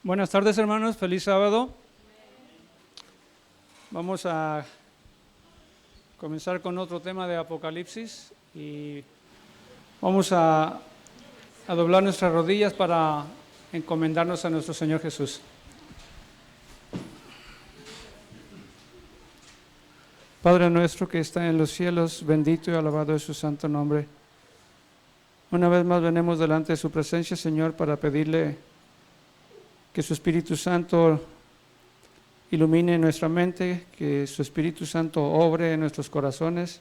Buenas tardes, hermanos, feliz sábado. Vamos a comenzar con otro tema de Apocalipsis y vamos a doblar nuestras rodillas para encomendarnos a nuestro Señor Jesús. Padre nuestro que está en los cielos, bendito y alabado es su santo nombre. Una vez más venimos delante de su presencia, Señor, para pedirle que su Espíritu Santo ilumine nuestra mente, que su Espíritu Santo obre en nuestros corazones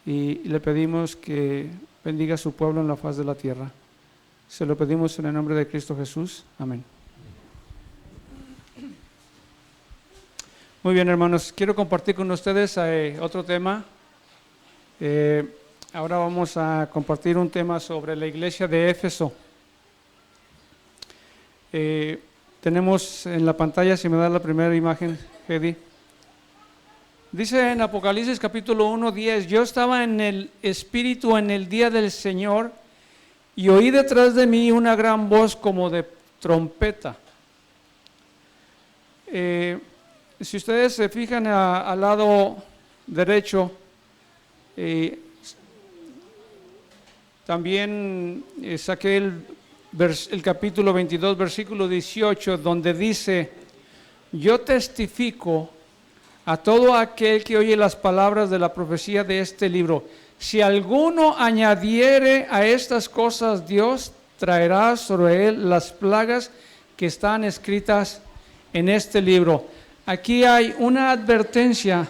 y le pedimos que bendiga a su pueblo en la faz de la tierra. Se lo pedimos en el nombre de Cristo Jesús. Amén. Muy bien, hermanos, quiero compartir con ustedes otro tema. Ahora vamos a compartir un tema sobre la iglesia de Éfeso. Tenemos en la pantalla, si me da la primera imagen, Hedy. Dice en Apocalipsis capítulo 1:10: yo estaba en el Espíritu en el día del Señor y oí detrás de mí una gran voz como de trompeta. Si ustedes se fijan al lado derecho, también saqué el capítulo 22, versículo 18, donde dice: yo testifico a todo aquel que oye las palabras de la profecía de este libro. Si alguno añadiere a estas cosas, Dios traerá sobre él las plagas que están escritas en este libro. Aquí hay una advertencia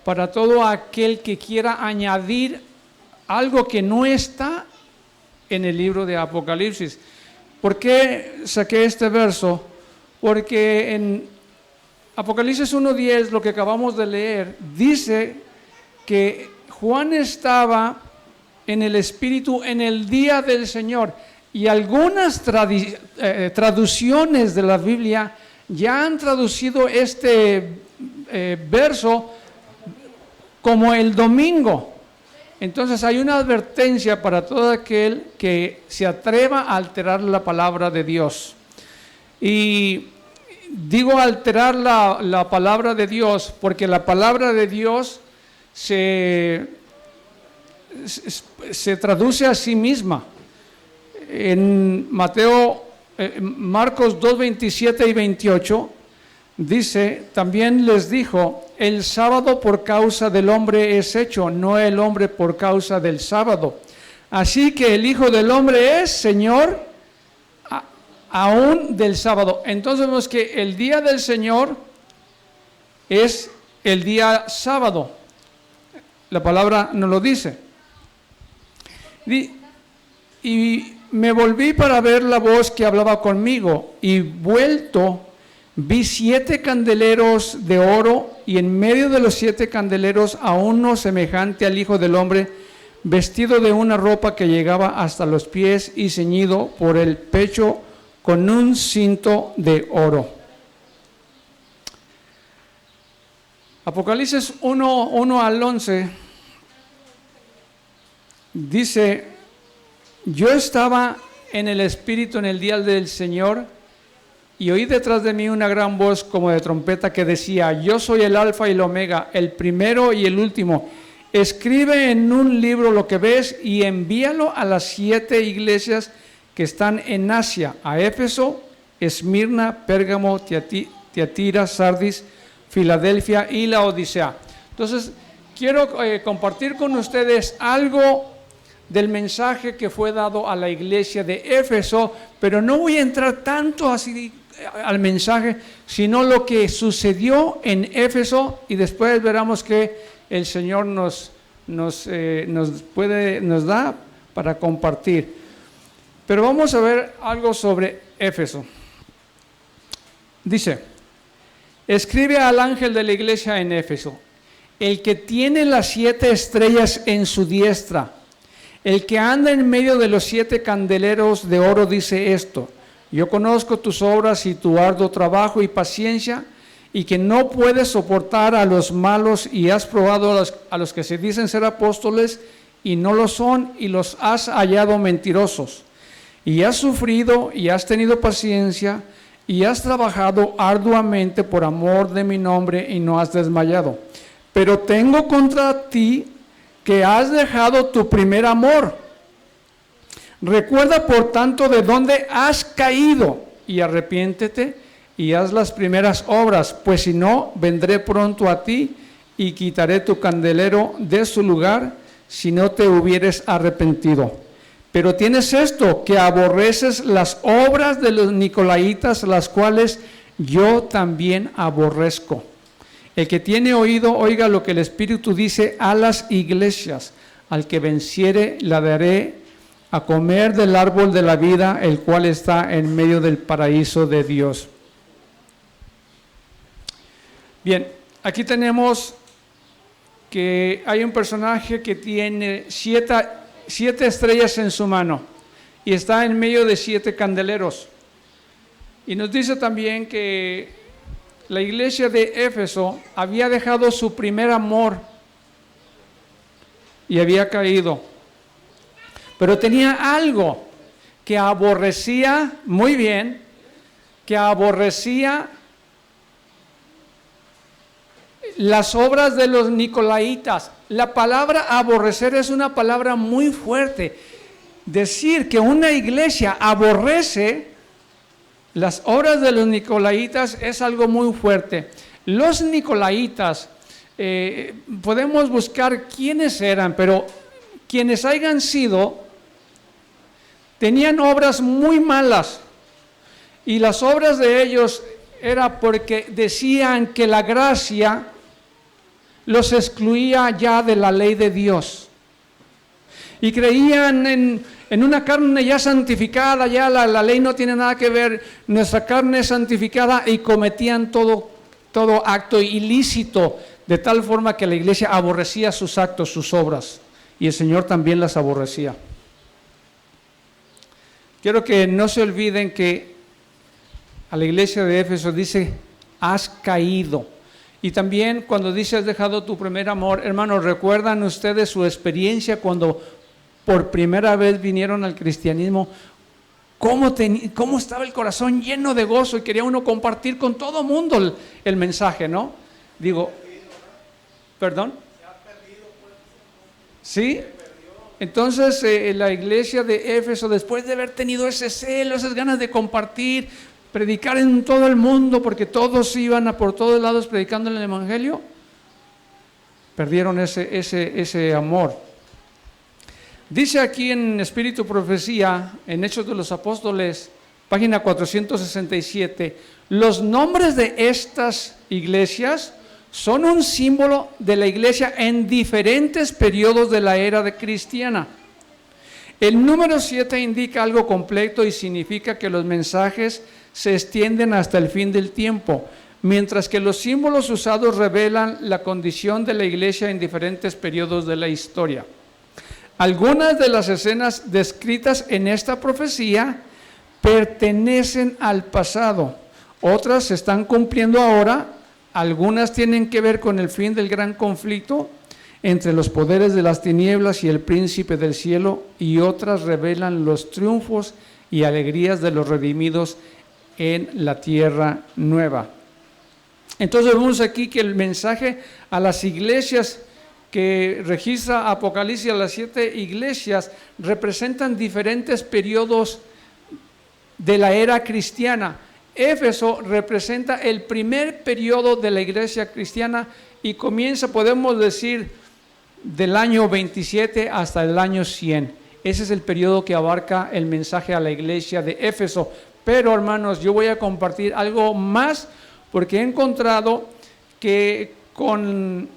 para todo aquel que quiera añadir algo que no está en el libro de Apocalipsis. ¿Por qué saqué este verso? Porque en Apocalipsis 1:10, lo que acabamos de leer, dice que Juan estaba en el Espíritu en el día del Señor, y algunas traducciones de la Biblia ya han traducido este verso como el domingo. Entonces hay una advertencia para todo aquel que se atreva a alterar la palabra de Dios. Y digo alterar la palabra de Dios porque la palabra de Dios se traduce a sí misma. En Marcos 2, 27 y 28 dice: también les dijo, el sábado por causa del hombre es hecho, no el hombre por causa del sábado. Así que el Hijo del Hombre es Señor aún del sábado. Entonces vemos que el día del Señor es el día sábado. La palabra nos lo dice. Y me volví para ver la voz que hablaba conmigo, y vuelto vi 7 candeleros de oro, y en medio de los 7 candeleros a uno semejante al Hijo del Hombre, vestido de una ropa que llegaba hasta los pies y ceñido por el pecho con un cinto de oro. Apocalipsis 1 al 11 dice: yo estaba en el Espíritu en el día del Señor, y oí detrás de mí una gran voz como de trompeta que decía: yo soy el Alfa y el Omega, el primero y el último. Escribe en un libro lo que ves y envíalo a las 7 iglesias que están en Asia: a Éfeso, Esmirna, Pérgamo, Tiatira, Sardis, Filadelfia y la Odisea. Entonces, quiero compartir con ustedes algo del mensaje que fue dado a la iglesia de Éfeso, pero no voy a entrar tanto así al mensaje, sino lo que sucedió en Éfeso, y después veremos que el Señor nos da para compartir. Pero vamos a ver algo sobre Éfeso. Dice: escribe al ángel de la iglesia en Éfeso, el que tiene las 7 estrellas en su diestra, el que anda en medio de los 7 candeleros de oro, dice esto: yo conozco tus obras y tu arduo trabajo y paciencia, y que no puedes soportar a los malos, y has probado a los que se dicen ser apóstoles y no lo son, y los has hallado mentirosos. Y has sufrido y has tenido paciencia, y has trabajado arduamente por amor de mi nombre y no has desmayado. Pero tengo contra ti que has dejado tu primer amor. Recuerda por tanto de dónde has caído y arrepiéntete y haz las primeras obras, pues si no, vendré pronto a ti y quitaré tu candelero de su lugar si no te hubieres arrepentido. Pero tienes esto, que aborreces las obras de los nicolaitas, las cuales yo también aborrezco. El que tiene oído, oiga lo que el Espíritu dice a las iglesias. Al que venciere, la daré a comer del árbol de la vida, el cual está en medio del paraíso de Dios. Bien, aquí tenemos que hay un personaje que tiene siete estrellas en su mano y está en medio de 7 candeleros. Y nos dice también que la iglesia de Éfeso había dejado su primer amor y había caído. Pero tenía algo que aborrecía, muy bien, que aborrecía las obras de los nicolaitas. La palabra aborrecer es una palabra muy fuerte. Decir que una iglesia aborrece las obras de los nicolaitas es algo muy fuerte. Los nicolaitas, podemos buscar quiénes eran, pero quienes hayan sido, tenían obras muy malas. Y las obras de ellos era porque decían que la gracia los excluía ya de la ley de Dios. Y creían en una carne ya santificada, ya la ley no tiene nada que ver, nuestra carne es santificada, y cometían todo acto ilícito, de tal forma que la iglesia aborrecía sus actos, sus obras, y el Señor también las aborrecía. Quiero que no se olviden que a la iglesia de Éfeso dice, has caído. Y también cuando dice, has dejado tu primer amor, hermanos, ¿recuerdan ustedes su experiencia cuando por primera vez vinieron al cristianismo? ¿Cómo estaba el corazón lleno de gozo y quería uno compartir con todo mundo el mensaje, ¿no? Digo, ¿perdón? ¿Sí? Entonces la iglesia de Éfeso, después de haber tenido ese celo, esas ganas de compartir, predicar en todo el mundo, porque todos iban a por todos lados predicando el evangelio, perdieron ese amor. Dice aquí en Espíritu Profecía, en Hechos de los Apóstoles, página 467, los nombres de estas iglesias son un símbolo de la iglesia en diferentes periodos de la era cristiana. El número 7 indica algo completo y significa que los mensajes se extienden hasta el fin del tiempo, mientras que los símbolos usados revelan la condición de la iglesia en diferentes periodos de la historia. Algunas de las escenas descritas en esta profecía pertenecen al pasado, otras se están cumpliendo ahora, algunas tienen que ver con el fin del gran conflicto entre los poderes de las tinieblas y el príncipe del cielo, y otras revelan los triunfos y alegrías de los redimidos en la tierra nueva. Entonces vemos aquí que el mensaje a las iglesias que registra Apocalipsis, a las 7 iglesias, representan diferentes periodos de la era cristiana. Éfeso representa el primer periodo de la iglesia cristiana y comienza, podemos decir, del año 27 hasta el año 100. Ese es el periodo que abarca el mensaje a la iglesia de Éfeso. Pero hermanos, yo voy a compartir algo más, porque he encontrado que con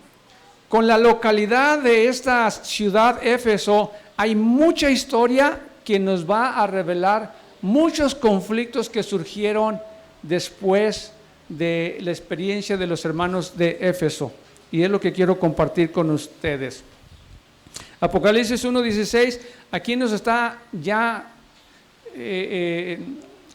la localidad de esta ciudad Éfeso hay mucha historia que nos va a revelar muchos conflictos que surgieron después de la experiencia de los hermanos de Éfeso, y es lo que quiero compartir con ustedes. Apocalipsis 1:16, aquí nos está ya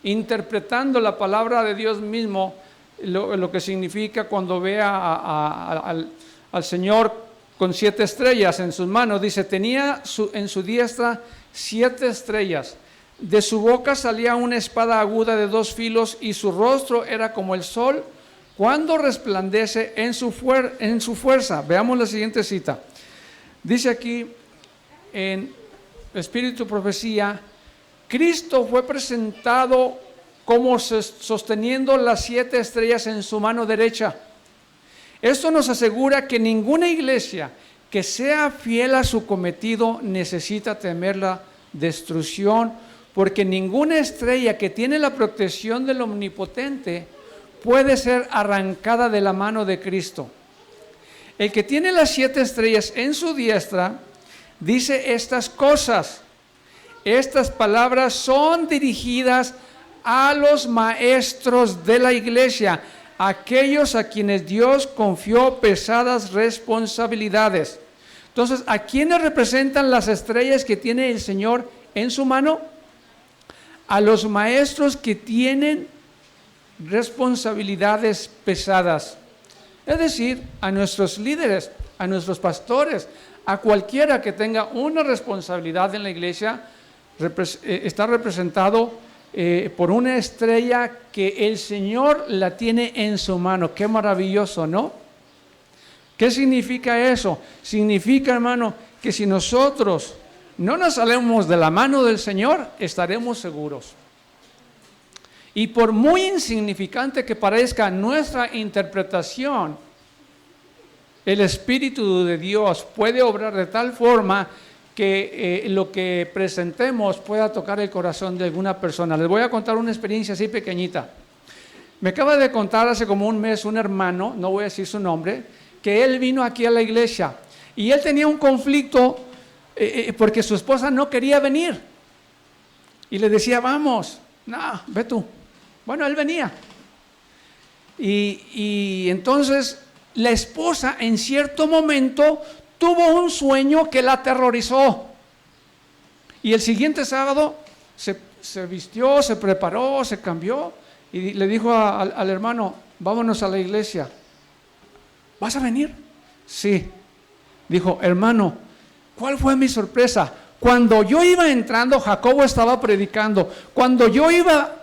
interpretando la palabra de Dios mismo, lo que significa cuando ve al Señor con 7 estrellas en sus manos. Dice, tenía en su diestra 7 estrellas. De su boca salía una espada aguda de 2 filos y su rostro era como el sol cuando resplandece en su fuerza. Veamos la siguiente cita. Dice aquí en Espíritu Profecía, Cristo fue presentado como sosteniendo las 7 estrellas en su mano derecha. Esto nos asegura que ninguna iglesia que sea fiel a su cometido necesita temer la destrucción, porque ninguna estrella que tiene la protección del Omnipotente puede ser arrancada de la mano de Cristo. El que tiene las 7 estrellas en su diestra dice estas cosas. Estas palabras son dirigidas a los maestros de la iglesia, aquellos a quienes Dios confió pesadas responsabilidades. Entonces, ¿a quiénes representan las estrellas que tiene el Señor en su mano? A los maestros que tienen responsabilidades pesadas, es decir, a nuestros líderes, a nuestros pastores, a cualquiera que tenga una responsabilidad en la iglesia, está representado por una estrella que el Señor la tiene en su mano. Qué maravilloso, ¿no? ¿Qué significa eso? Significa, hermano, que si nosotros no nos salemos de la mano del Señor, estaremos seguros. Y por muy insignificante que parezca nuestra interpretación, el Espíritu de Dios puede obrar de tal forma que lo que presentemos pueda tocar el corazón de alguna persona. Les voy a contar una experiencia así pequeñita. Me acaba de contar hace como un mes un hermano, no voy a decir su nombre, que él vino aquí a la iglesia y él tenía un conflicto porque su esposa no quería venir. Y le decía, vamos, no, ve tú. Bueno, él venía. Y entonces la esposa en cierto momento tuvo un sueño que la aterrorizó. Y el siguiente sábado se vistió, se preparó, se cambió y le dijo al hermano, vámonos a la iglesia. ¿Vas a venir? Sí. Dijo, hermano, ¿cuál fue mi sorpresa? Cuando yo iba entrando, Jacobo estaba predicando. Cuando yo iba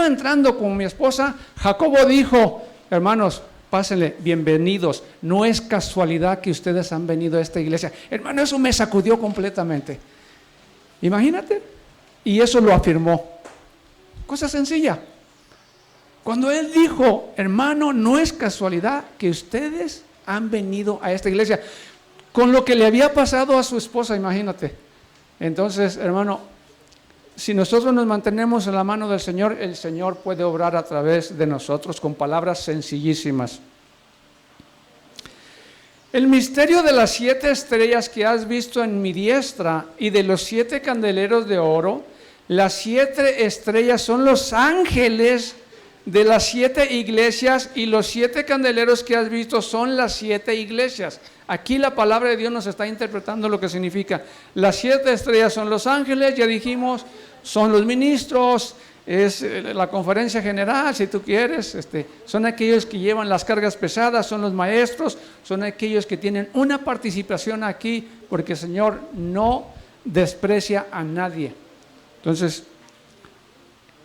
entrando con mi esposa, Jacobo dijo, hermanos, pásenle, bienvenidos. No es casualidad que ustedes han venido a esta iglesia. Hermano, eso me sacudió completamente. Imagínate. Y eso lo afirmó. Cosa sencilla. Cuando él dijo, hermano, no es casualidad que ustedes han venido a esta iglesia, con lo que le había pasado a su esposa, imagínate. Entonces, hermano, si nosotros nos mantenemos en la mano del Señor, el Señor puede obrar a través de nosotros con palabras sencillísimas. El misterio de las 7 estrellas que has visto en mi diestra y de los 7 candeleros de oro, las 7 estrellas son los ángeles de las 7 iglesias y los 7 candeleros que has visto son las 7 iglesias. Aquí la palabra de Dios nos está interpretando lo que significa. Las 7 estrellas son los ángeles, ya dijimos, son los ministros, es la conferencia general, si tú quieres, son aquellos que llevan las cargas pesadas, son los maestros, son aquellos que tienen una participación aquí, porque el Señor no desprecia a nadie. Entonces,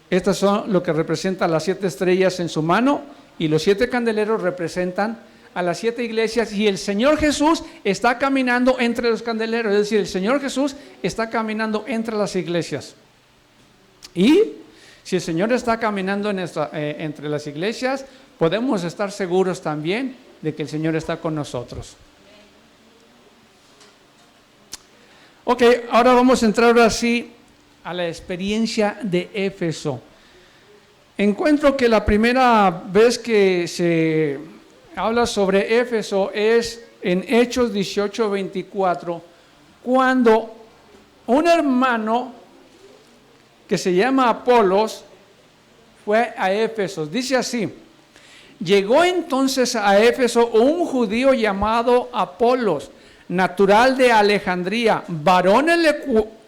estas son lo que representan las 7 estrellas en su mano, y los 7 candeleros representan a las 7 iglesias, y el Señor Jesús está caminando entre los candeleros, es decir, el Señor Jesús está caminando entre las iglesias. Y si el Señor está caminando entre las iglesias, podemos estar seguros también de que el Señor está con nosotros. Ok, ahora vamos a entrar así a la experiencia de Éfeso. Encuentro que la primera vez que se habla sobre Éfeso es en Hechos 18:24, cuando un hermano que se llama Apolos fue a Éfeso. Dice así: llegó entonces a Éfeso un judío llamado Apolos, natural de Alejandría, varón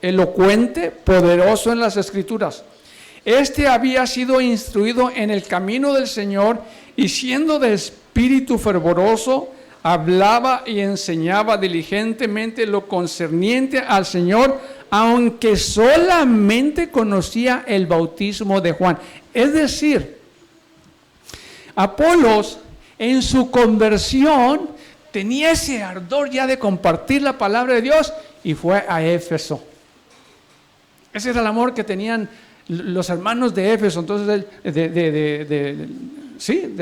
elocuente, poderoso en las Escrituras. Este había sido instruido en el camino del Señor y siendo de espíritu fervoroso, hablaba y enseñaba diligentemente lo concerniente al Señor aunque solamente conocía el bautismo de Juan. Es decir, Apolos en su conversión tenía ese ardor ya de compartir la palabra de Dios y fue a Éfeso. Ese era el amor que tenían los hermanos de Éfeso, entonces de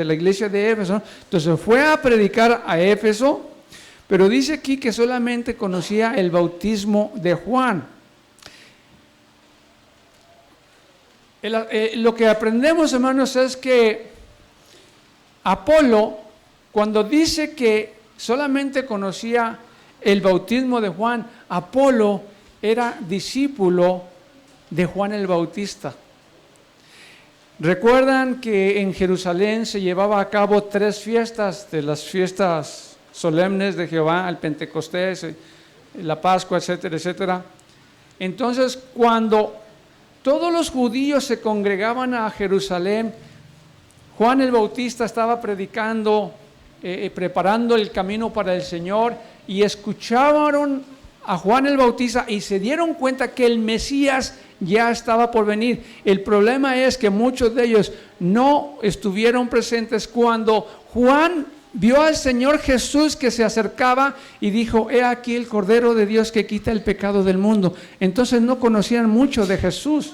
la iglesia de Éfeso, ¿no? Entonces fue a predicar a Éfeso, pero dice aquí que solamente conocía el bautismo de Juan. Lo que aprendemos, hermanos, es que Apolo, cuando dice que solamente conocía el bautismo de Juan, Apolo era discípulo de Juan el Bautista. Recuerdan que en Jerusalén se llevaba a cabo 3 fiestas, de las fiestas solemnes de Jehová, el Pentecostés, la Pascua, etcétera, etcétera. Entonces, cuando todos los judíos se congregaban a Jerusalén, Juan el Bautista estaba predicando, preparando el camino para el Señor, y escucharon a Juan el Bautista y se dieron cuenta que el Mesías ya estaba por venir. El problema es que muchos de ellos no estuvieron presentes cuando Juan vio al Señor Jesús que se acercaba y dijo: he aquí el Cordero de Dios que quita el pecado del mundo. Entonces no conocían mucho de Jesús,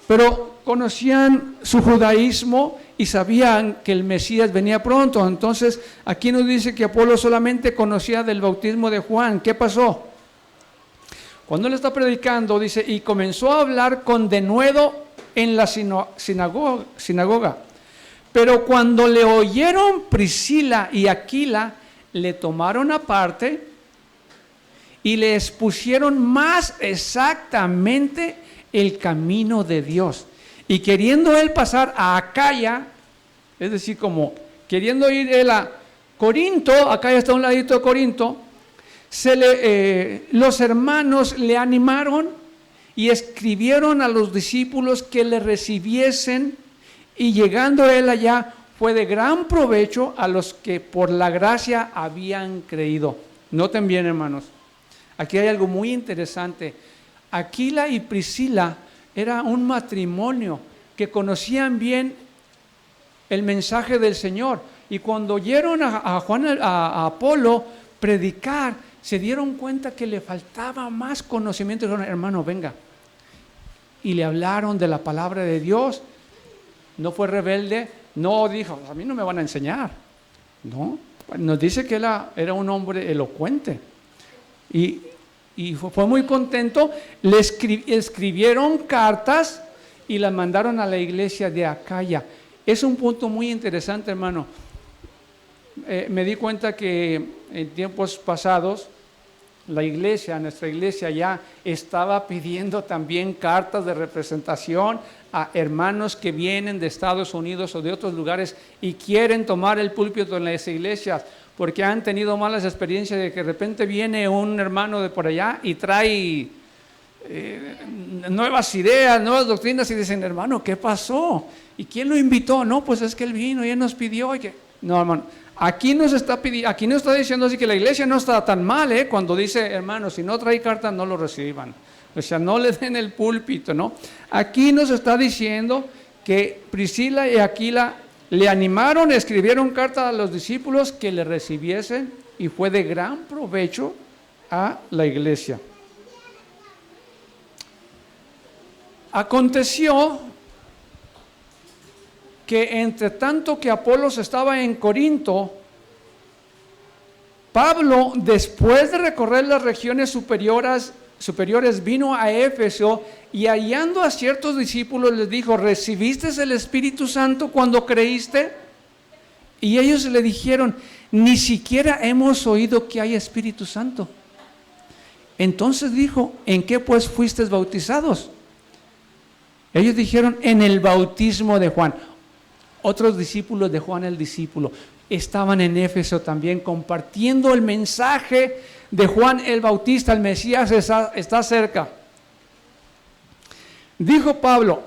pero conocían su judaísmo y sabían que el Mesías venía pronto. Entonces aquí nos dice que Apolo solamente conocía del bautismo de Juan. ¿Qué pasó? Cuando él está predicando, dice, y comenzó a hablar con denuedo en la sinagoga. Pero cuando le oyeron Priscila y Aquila, le tomaron aparte y le expusieron más exactamente el camino de Dios. Y queriendo él pasar a Acaya, es decir, como queriendo ir él a Corinto, Acaya está a un ladito de Corinto, los hermanos le animaron y escribieron a los discípulos que le recibiesen, y llegando él allá fue de gran provecho a los que por la gracia habían creído. Noten bien, hermanos, aquí hay algo muy interesante. Aquila y Priscila era un matrimonio que conocían bien el mensaje del Señor, y cuando oyeron a Apolo predicar, se dieron cuenta que le faltaba más conocimiento. Dijeron: hermano, venga. Y le hablaron de la palabra de Dios. No fue rebelde, no dijo: a mí no me van a enseñar. No, nos dice que era un hombre elocuente. Y fue muy contento. Le escribieron cartas y las mandaron a la iglesia de Acaya. Es un punto muy interesante, hermano. Me di cuenta que en tiempos pasados nuestra iglesia ya estaba pidiendo también cartas de representación a hermanos que vienen de Estados Unidos o de otros lugares y quieren tomar el púlpito en las iglesias, porque han tenido malas experiencias de que de repente viene un hermano de por allá y trae nuevas ideas, nuevas doctrinas, y dicen: hermano, ¿qué pasó? ¿Y quién lo invitó? No, pues es que él vino y él nos pidió. No, hermano, aquí nos está diciendo así que la iglesia no está tan mal, cuando dice: hermano, si no trae cartas, no lo reciban. O sea, no le den el púlpito, ¿no? Aquí nos está diciendo que Priscila y Aquila le animaron, escribieron cartas a los discípulos que le recibiesen, y fue de gran provecho a la iglesia. Aconteció que entre tanto que Apolos estaba en Corinto, Pablo, después de recorrer las regiones superiores, vino a Éfeso, y hallando a ciertos discípulos les dijo: ¿recibiste el Espíritu Santo cuando creíste? Y ellos le dijeron: ni siquiera hemos oído que hay Espíritu Santo. Entonces dijo: ¿en qué pues fuisteis bautizados? Ellos dijeron: en el bautismo de Juan. Otros discípulos de Juan el discípulo estaban en Éfeso también compartiendo el mensaje de Juan el Bautista: el Mesías está cerca. Dijo Pablo: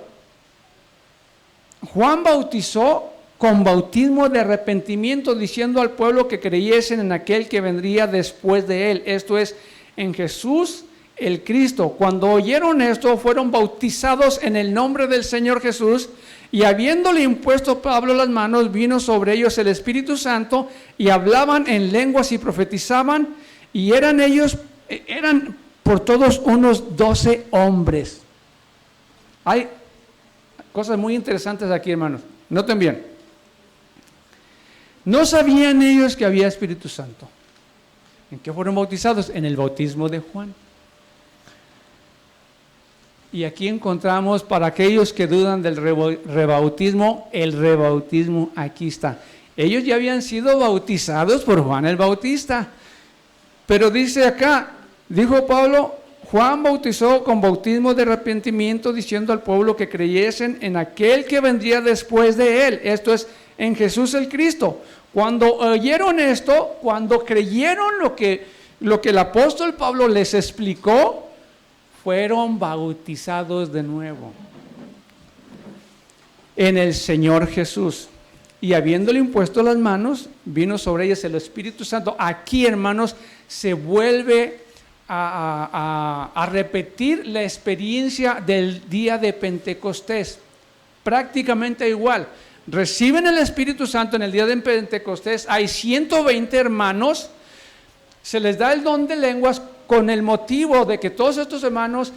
Juan bautizó con bautismo de arrepentimiento, diciendo al pueblo que creyesen en aquel que vendría después de él, esto es, en Jesús, el Cristo. Cuando oyeron esto, fueron bautizados en el nombre del Señor Jesús, y habiéndole impuesto Pablo las manos, vino sobre ellos el Espíritu Santo, y hablaban en lenguas y profetizaban, y eran por todos unos 12 hombres. Hay cosas muy interesantes aquí, hermanos. Noten bien. No sabían ellos que había Espíritu Santo. ¿En qué fueron bautizados? En el bautismo de Juan. Y aquí encontramos, para aquellos que dudan del rebautismo, el rebautismo aquí está. Ellos ya habían sido bautizados por Juan el Bautista. Pero dice acá, dijo Pablo, Juan bautizó con bautismo de arrepentimiento, diciendo al pueblo que creyesen en aquel que vendría después de él. Esto es, en Jesús el Cristo. Cuando oyeron esto, cuando creyeron lo que el apóstol Pablo les explicó, fueron bautizados de nuevo en el Señor Jesús. Y habiéndole impuesto las manos, vino sobre ellos el Espíritu Santo. Aquí, hermanos, se vuelve a repetir la experiencia del día de Pentecostés. Prácticamente igual. Reciben el Espíritu Santo en el día de Pentecostés. Hay 120 hermanos. Se les da el don de lenguas con el motivo de que todos estos hermanos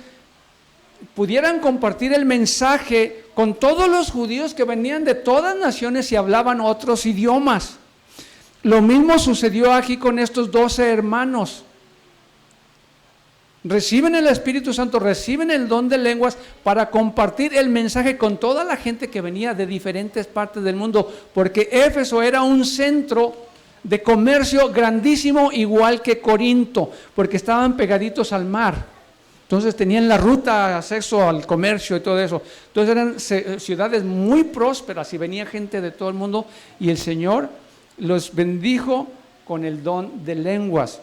pudieran compartir el mensaje con todos los judíos que venían de todas naciones y hablaban otros idiomas. Lo mismo sucedió aquí con estos 12 hermanos. Reciben el Espíritu Santo, reciben el don de lenguas para compartir el mensaje con toda la gente que venía de diferentes partes del mundo, porque Éfeso era un centro de comercio grandísimo, igual que Corinto, porque estaban pegaditos al mar. Entonces tenían la ruta acceso al comercio y todo eso. Entonces eran ciudades muy prósperas y venía gente de todo el mundo, y el Señor los bendijo con el don de lenguas.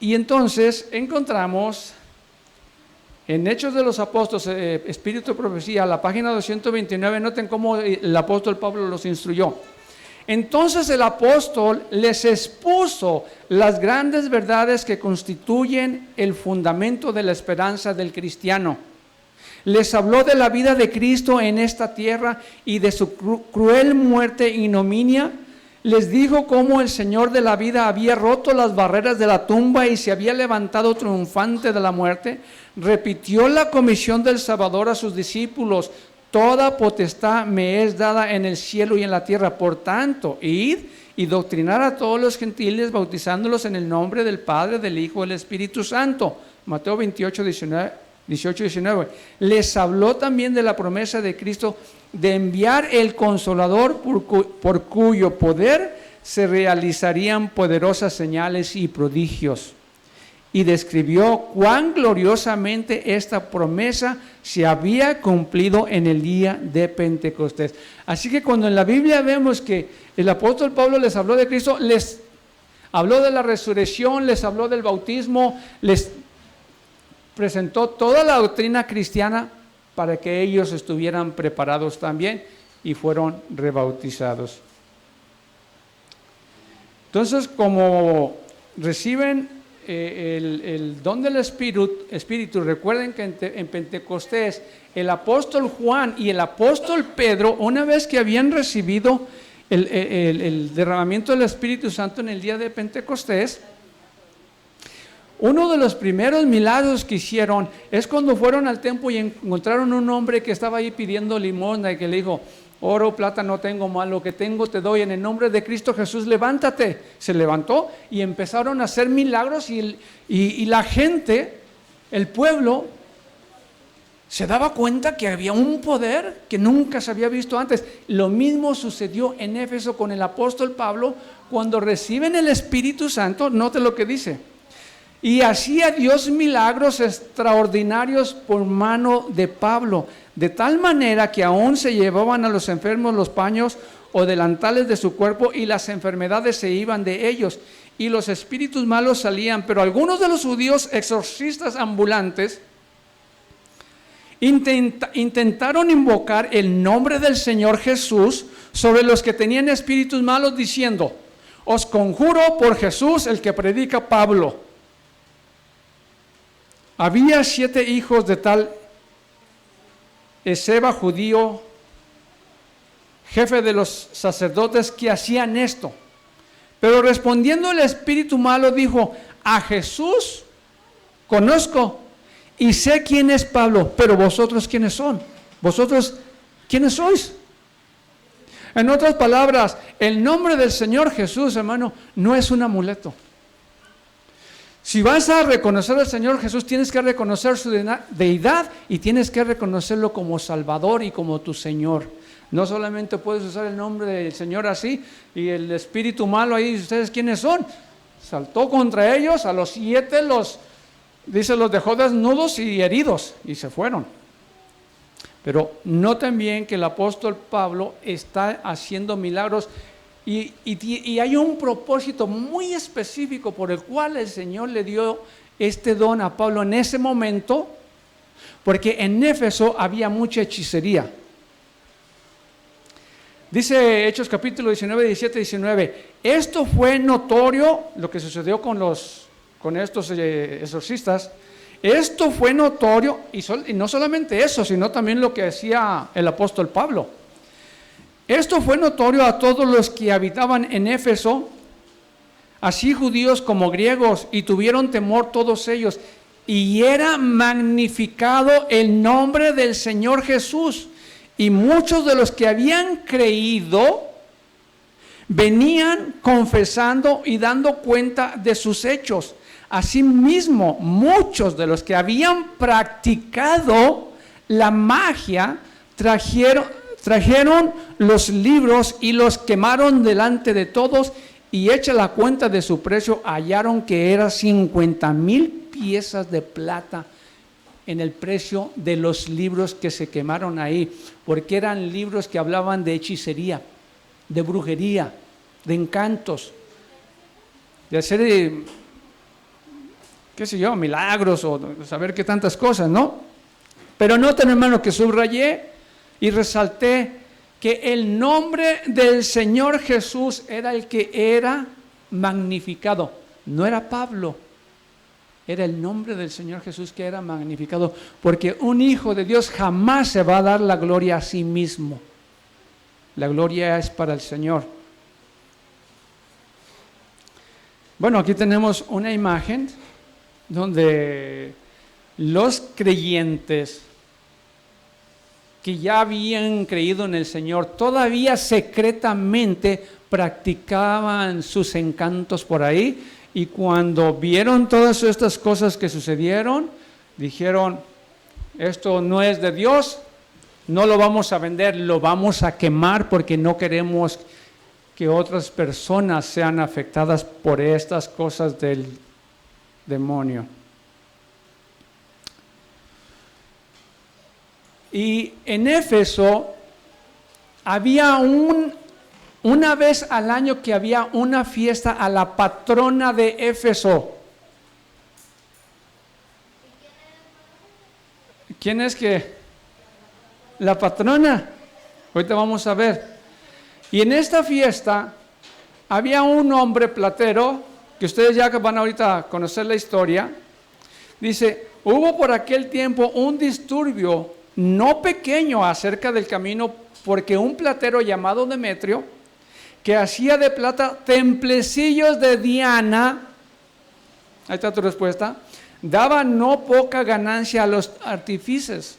Y entonces encontramos en Hechos de los Apóstoles, Espíritu de Profecía, la página 229, noten cómo el apóstol Pablo los instruyó. Entonces el apóstol les expuso las grandes verdades que constituyen el fundamento de la esperanza del cristiano. Les habló de la vida de Cristo en esta tierra y de su cruel muerte e ignominia. Les dijo cómo el Señor de la vida había roto las barreras de la tumba y se había levantado triunfante de la muerte. Repitió la comisión del Salvador a sus discípulos: toda potestad me es dada en el cielo y en la tierra. Por tanto, id y doctrinar a todos los gentiles, bautizándolos en el nombre del Padre, del Hijo y del Espíritu Santo. Mateo 18, 19. Les habló también de la promesa de Cristo de enviar el Consolador, por cuyo poder se realizarían poderosas señales y prodigios. Y describió cuán gloriosamente esta promesa se había cumplido en el día de Pentecostés. Así que cuando en la Biblia vemos que el apóstol Pablo les habló de Cristo, les habló de la resurrección, les habló del bautismo, les presentó toda la doctrina cristiana para que ellos estuvieran preparados también, y fueron rebautizados. Entonces, como reciben el don del Espíritu, recuerden que en Pentecostés el apóstol Juan y el apóstol Pedro, una vez que habían recibido el derramamiento del Espíritu Santo en el día de Pentecostés, uno de los primeros milagros que hicieron es cuando fueron al templo y encontraron un hombre que estaba ahí pidiendo limosna, y que le dijo: oro, plata no tengo, mas lo que tengo te doy, en el nombre de Cristo Jesús, levántate. Se levantó y empezaron a hacer milagros, y la gente, el pueblo, se daba cuenta que había un poder que nunca se había visto antes. Lo mismo sucedió en Éfeso con el apóstol Pablo. Cuando reciben el Espíritu Santo, note lo que dice: y hacía Dios milagros extraordinarios por mano de Pablo, de tal manera que aún se llevaban a los enfermos los paños o delantales de su cuerpo, y las enfermedades se iban de ellos, y los espíritus malos salían. Pero algunos de los judíos exorcistas ambulantes intentaron invocar el nombre del Señor Jesús sobre los que tenían espíritus malos, diciendo: os conjuro por Jesús, el que predica Pablo. Había 7 hijos de tal Esceva, judío, jefe de los sacerdotes, que hacían esto. Pero respondiendo el espíritu malo dijo: a Jesús conozco y sé quién es Pablo, pero vosotros quiénes son, vosotros quiénes sois. En otras palabras, el nombre del Señor Jesús, hermano, no es un amuleto. Si vas a reconocer al Señor Jesús, tienes que reconocer su deidad y tienes que reconocerlo como Salvador y como tu Señor. No solamente puedes usar el nombre del Señor así, y el espíritu malo ahí, ¿ustedes quiénes son? Saltó contra ellos, a los 7 los dejó desnudos y heridos, y se fueron. Pero noten bien que el apóstol Pablo está haciendo milagros y hay un propósito muy específico por el cual el Señor le dio este don a Pablo en ese momento, porque en Éfeso había mucha hechicería. Dice Hechos capítulo 19, 17, 19, esto fue notorio, lo que sucedió con estos exorcistas. Esto fue notorio, y no solamente eso, sino también lo que hacía el apóstol Pablo. Esto fue notorio a todos los que habitaban en Éfeso, así judíos como griegos, y tuvieron temor todos ellos. Y era magnificado el nombre del Señor Jesús. Y muchos de los que habían creído venían confesando y dando cuenta de sus hechos. Asimismo, muchos de los que habían practicado la magia trajeron los libros y los quemaron delante de todos, y hecha la cuenta de su precio, hallaron que era 50,000 piezas de plata en el precio de los libros que se quemaron ahí, porque eran libros que hablaban de hechicería, de brujería, de encantos, de hacer, qué sé yo, milagros o saber qué tantas cosas, ¿no? Pero noten, hermano, que subrayé y resalté que el nombre del Señor Jesús era el que era magnificado, no era Pablo. Era el nombre del Señor Jesús que era magnificado, porque un hijo de Dios jamás se va a dar la gloria a sí mismo. La gloria es para el Señor. Bueno, aquí tenemos una imagen donde los creyentes que ya habían creído en el Señor todavía secretamente practicaban sus encantos por ahí. Y cuando vieron todas estas cosas que sucedieron, dijeron: esto no es de Dios, no lo vamos a vender, lo vamos a quemar, porque no queremos que otras personas sean afectadas por estas cosas del demonio. Y en Éfeso había una vez al año que había una fiesta a la patrona de Éfeso. ¿Quién es que? La patrona. Ahorita vamos a ver. Y en esta fiesta había un hombre platero, que ustedes ya van ahorita a conocer la historia. Dice: hubo por aquel tiempo un disturbio no pequeño acerca del camino, porque un platero llamado Demetrio, que hacía de plata templecillos de Diana, ahí está tu respuesta, daba no poca ganancia a los artífices,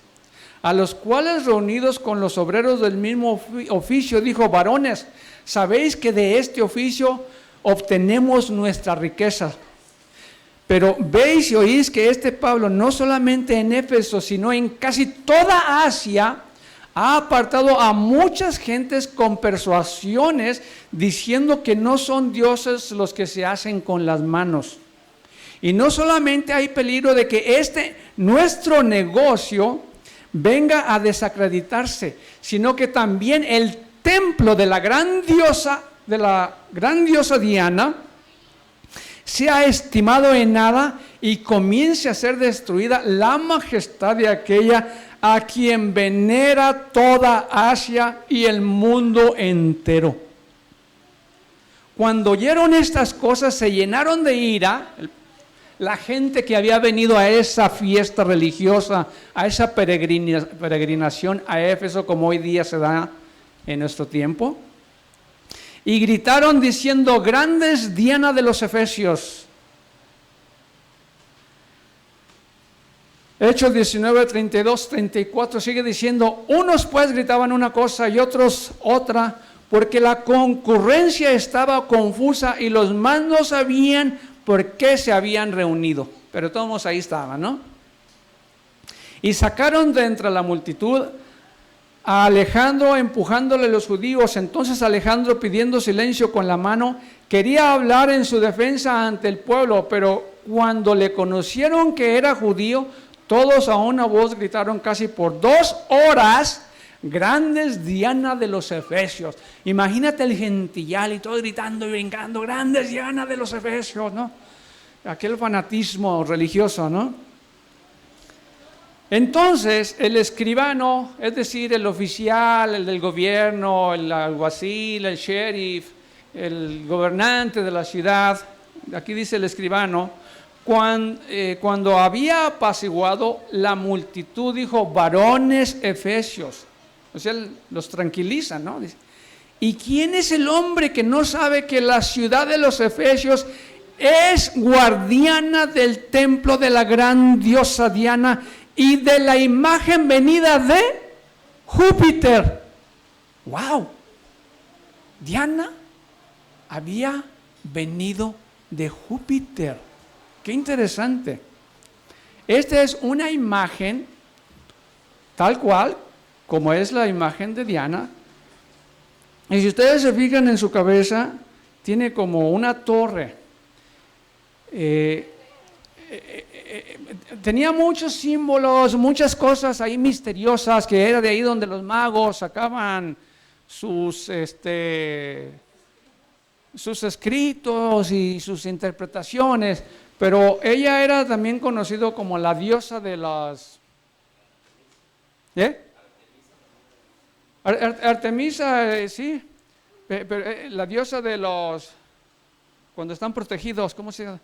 a los cuales, reunidos con los obreros del mismo oficio, dijo: varones, sabéis que de este oficio obtenemos nuestra riqueza. Pero veis y oís que este Pablo, no solamente en Éfeso, sino en casi toda Asia, ha apartado a muchas gentes con persuasiones, diciendo que no son dioses los que se hacen con las manos. Y no solamente hay peligro de que nuestro negocio venga a desacreditarse, sino que también el templo de la gran diosa Diana sea estimado en nada y comience a ser destruida la majestad de aquella a quien venera toda Asia y el mundo entero. Cuando oyeron estas cosas, se llenaron de ira. la gente que había venido a esa fiesta religiosa, a esa peregrinación a Éfeso, como hoy día se da en nuestro tiempo. Y gritaron diciendo: grande es Diana de los Efesios. Hechos 19, 32, 34 sigue diciendo: unos pues gritaban una cosa y otros otra, porque la concurrencia estaba confusa y los más no sabían por qué se habían reunido. Pero todos ahí estaban, ¿no? Y sacaron de entre la multitud a Alejandro, empujándole los judíos. Entonces Alejandro, pidiendo silencio con la mano, quería hablar en su defensa ante el pueblo, pero cuando le conocieron que era judío, todos a una voz gritaron casi por 2 horas: grande es Diana de los Efesios. Imagínate el gentillal y todo gritando y brincando: grande es Diana de los Efesios, ¿no? Aquel fanatismo religioso, ¿no? Entonces el escribano, es decir, el oficial, el del gobierno, el alguacil, el sheriff, el gobernante de la ciudad, aquí dice el escribano, cuando había apaciguado la multitud, dijo: varones efesios. O sea, los tranquiliza, ¿no? Dice: ¿y quién es el hombre que no sabe que la ciudad de los efesios es guardiana del templo de la gran diosa Diana y de la imagen venida de Júpiter? ¡Wow! Diana había venido de Júpiter. ¡Qué interesante! Esta es una imagen tal cual como es la imagen de Diana. Y si ustedes se fijan en su cabeza, tiene como una torre. Tenía muchos símbolos, muchas cosas ahí misteriosas, que era de ahí donde los magos sacaban sus escritos y sus interpretaciones. Pero ella era también conocida como la diosa de las... Artemisa, sí, pero la diosa de los... cuando están protegidos, ¿cómo se llama?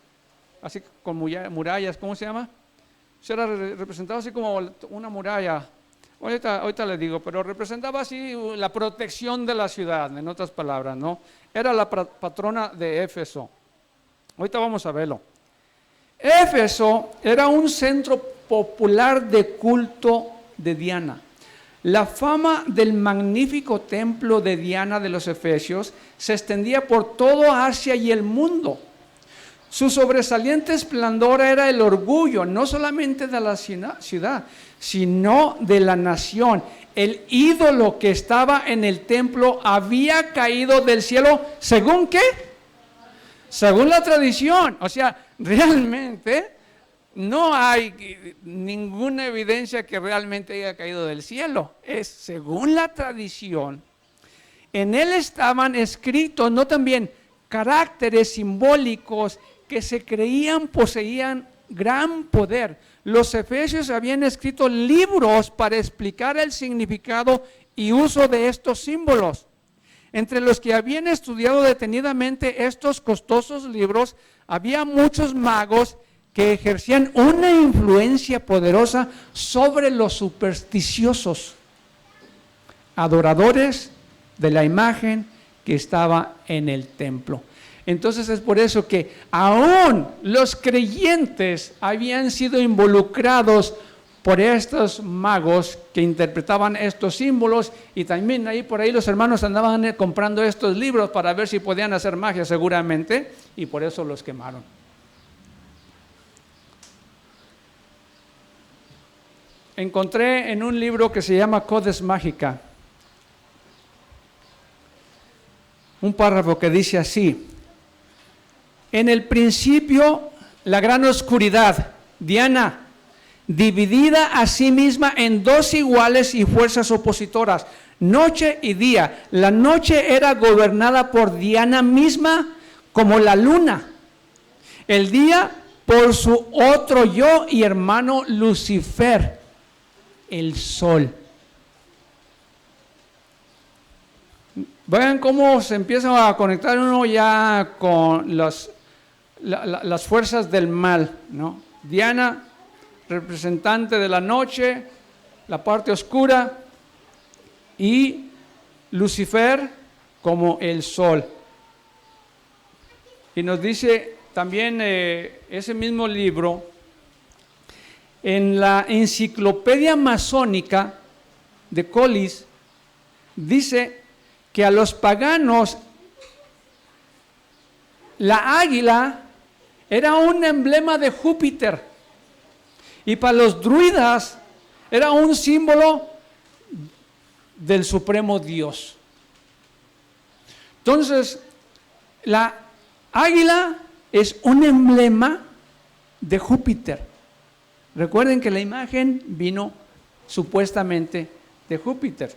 Así con murallas, ¿cómo se llama? Se era representado así como una muralla. Ahorita le digo, pero representaba así la protección de la ciudad, en otras palabras, ¿no? Era la patrona de Éfeso. Ahorita vamos a verlo. Éfeso era un centro popular de culto de Diana. La fama del magnífico templo de Diana de los Efesios se extendía por todo Asia y el mundo. Su sobresaliente esplendor era el orgullo, no solamente de la ciudad, sino de la nación. El ídolo que estaba en el templo había caído del cielo, ¿según qué? Según la tradición. O sea, realmente no hay ninguna evidencia que realmente haya caído del cielo. Es según la tradición. En él estaban escritos, no también, caracteres simbólicos que se creían poseían gran poder. Los efesios habían escrito libros para explicar el significado y uso de estos símbolos. Entre los que habían estudiado detenidamente estos costosos libros, había muchos magos que ejercían una influencia poderosa sobre los supersticiosos, adoradores de la imagen que estaba en el templo. Entonces es por eso que aún los creyentes habían sido involucrados por estos magos que interpretaban estos símbolos, y también ahí por ahí los hermanos andaban comprando estos libros para ver si podían hacer magia seguramente, y por eso los quemaron. Encontré en un libro que se llama Codes Mágica un párrafo que dice así: en el principio la gran oscuridad, Diana, dividida a sí misma en dos iguales y fuerzas opositoras, noche y día. La noche era gobernada por Diana misma como la luna, el día por su otro yo y hermano Lucifer, el sol. Vean cómo se empieza a conectar uno ya con las fuerzas del mal, ¿no? Diana, representante de la noche, la parte oscura, y Lucifer como el sol. Y nos dice también ese mismo libro, en la enciclopedia masónica de Collis, dice que a los paganos la águila era un emblema de Júpiter, y para los druidas era un símbolo del supremo Dios. Entonces, la águila es un emblema de Júpiter. Recuerden que la imagen vino supuestamente de Júpiter.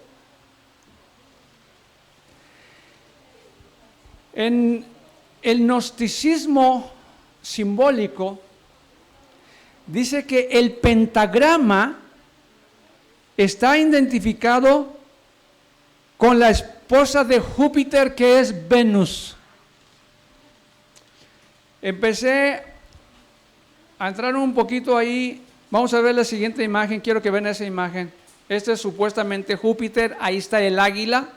En el gnosticismo simbólico dice que el pentagrama está identificado con la esposa de Júpiter, que es Venus. Empecé a entrar un poquito ahí. Vamos a ver la siguiente imagen. Quiero que vean esa imagen. Este es supuestamente Júpiter. Ahí está el águila.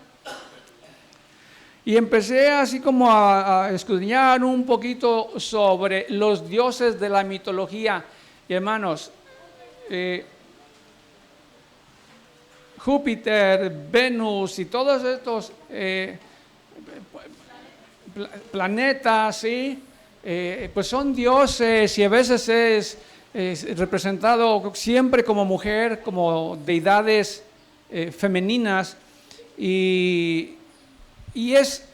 Y empecé así como a escudriñar un poquito sobre los dioses de la mitología. Y hermanos, Júpiter, Venus y todos estos planetas, ¿sí? Pues son dioses, y a veces es representado siempre como mujer, como deidades femeninas, y es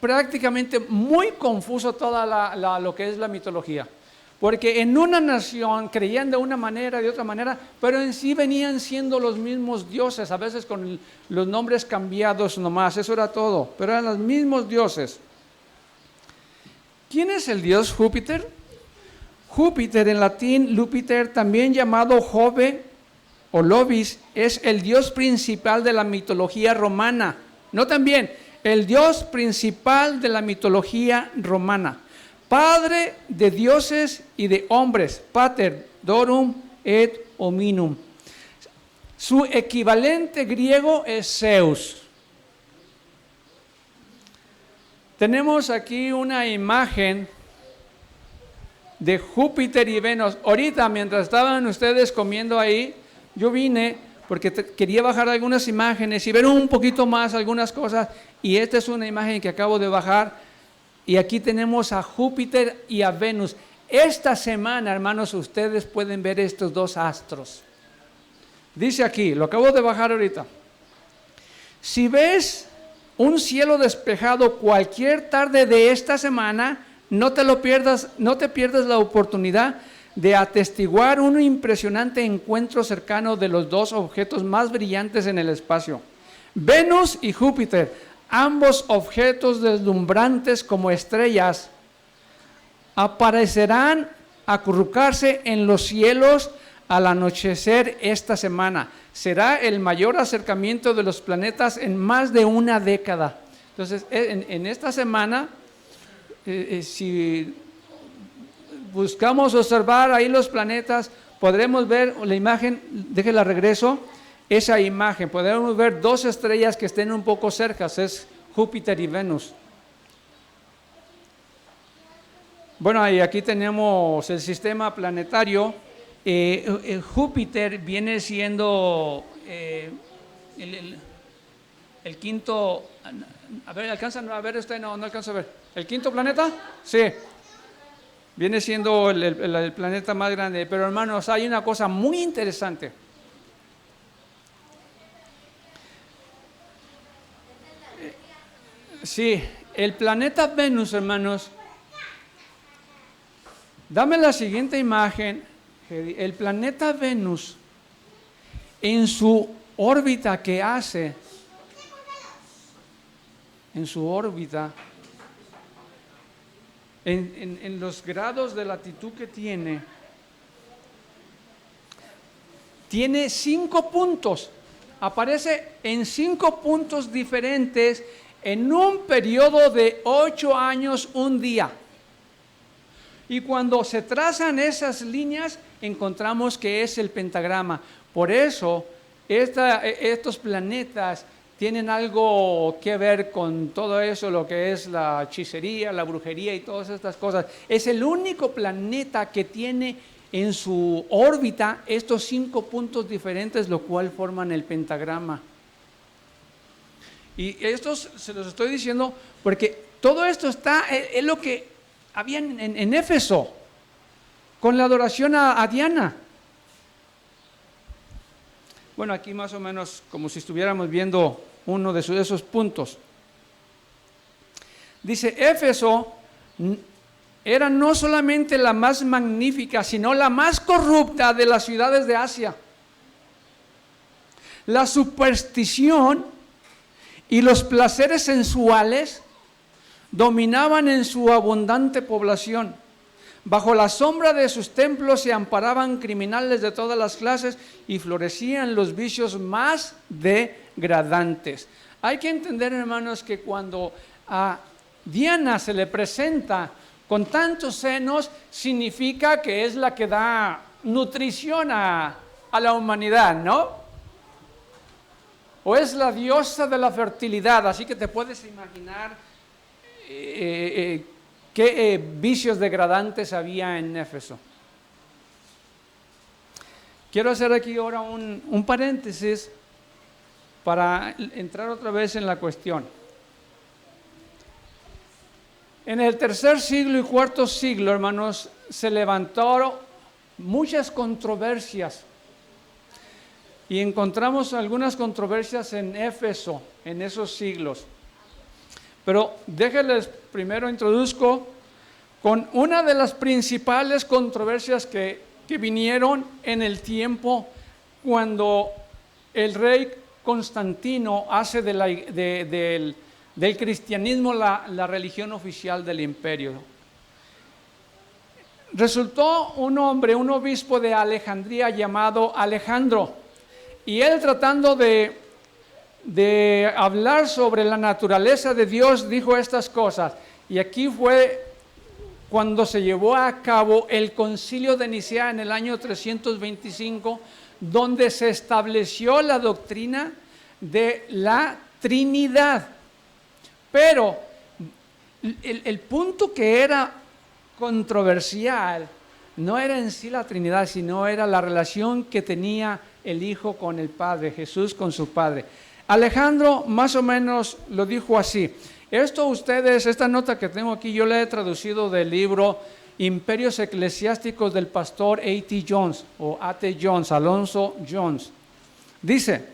prácticamente muy confuso toda lo que es la mitología, porque en una nación creían de una manera, de otra manera, pero en sí venían siendo los mismos dioses, a veces con los nombres cambiados nomás, eso era todo, pero eran los mismos dioses. ¿Quién es el dios Júpiter? Júpiter, en latín Lupiter, también llamado Jove o Lobis, es el dios principal de la mitología romana. No también, el dios principal de la mitología romana. Padre de dioses y de hombres, pater dorum et hominum. Su equivalente griego es Zeus. Tenemos aquí una imagen de Júpiter y Venus. Ahorita, mientras estaban ustedes comiendo ahí, yo vine porque quería bajar algunas imágenes y ver un poquito más algunas cosas, y esta es una imagen que acabo de bajar, y aquí tenemos a Júpiter y a Venus. Esta semana, hermanos, ustedes pueden ver estos dos astros. Dice aquí, lo acabo de bajar ahorita: si ves un cielo despejado cualquier tarde de esta semana, no te pierdas la oportunidad de atestiguar un impresionante encuentro cercano de los dos objetos más brillantes en el espacio. Venus y Júpiter, ambos objetos deslumbrantes como estrellas, aparecerán acurrucarse en los cielos al anochecer esta semana. Será el mayor acercamiento de los planetas en más de una década. Entonces, en esta semana, si buscamos observar ahí los planetas, podremos ver la imagen, déjela regreso, esa imagen, podremos ver dos estrellas que estén un poco cerca, es Júpiter y Venus. Bueno, y aquí tenemos el sistema planetario. Júpiter viene siendo el quinto. A ver, ¿alcanzan a ver usted? No alcanzo a ver. ¿El quinto planeta? Sí. Viene siendo el planeta más grande. Pero hermanos, hay una cosa muy interesante. Sí, el planeta Venus, hermanos. Dame la siguiente imagen. El planeta Venus, en su órbita que hace, en su órbita, en los grados de latitud que tiene 5 puntos, aparece en 5 puntos diferentes en un periodo de 8 años, un día. Y cuando se trazan esas líneas, encontramos que es el pentagrama. Por eso, estos planetas tienen algo que ver con todo eso, lo que es la hechicería, la brujería y todas estas cosas. Es el único planeta que tiene en su órbita estos 5 puntos diferentes, lo cual forman el pentagrama. Y esto se los estoy diciendo porque todo esto es lo que había en Éfeso, con la adoración a Diana. Bueno, aquí más o menos como si estuviéramos viendo uno de esos puntos. Dice, Éfeso era no solamente la más magnífica, sino la más corrupta de las ciudades de Asia. La superstición y los placeres sensuales dominaban en su abundante población. Bajo la sombra de sus templos se amparaban criminales de todas las clases y florecían los vicios más degradantes. Hay que entender, hermanos, que cuando a Diana se le presenta con tantos senos, significa que es la que da nutrición a la humanidad, ¿no? O es la diosa de la fertilidad, así que te puedes imaginar qué vicios degradantes había en Éfeso. Quiero hacer aquí ahora un paréntesis para entrar otra vez en la cuestión. En el tercer siglo y cuarto siglo, hermanos, se levantaron muchas controversias. Y encontramos algunas controversias en Éfeso, en esos siglos. Pero déjenles primero introduzco con una de las principales controversias que vinieron en el tiempo cuando el rey Constantino hace del cristianismo la religión oficial del imperio. Resultó un obispo de Alejandría llamado Alejandro, y él tratando de hablar sobre la naturaleza de Dios, dijo estas cosas. Y aquí fue cuando se llevó a cabo el concilio de Nicea en el año 325, donde se estableció la doctrina de la Trinidad. Pero el punto que era controversial no era en sí la Trinidad, sino era la relación que tenía el Hijo con el Padre, Jesús con su Padre. Alejandro más o menos lo dijo así. Esta nota que tengo aquí, yo la he traducido del libro Imperios Eclesiásticos del pastor A.T. Jones, o A.T. Jones, Alonso Jones. Dice,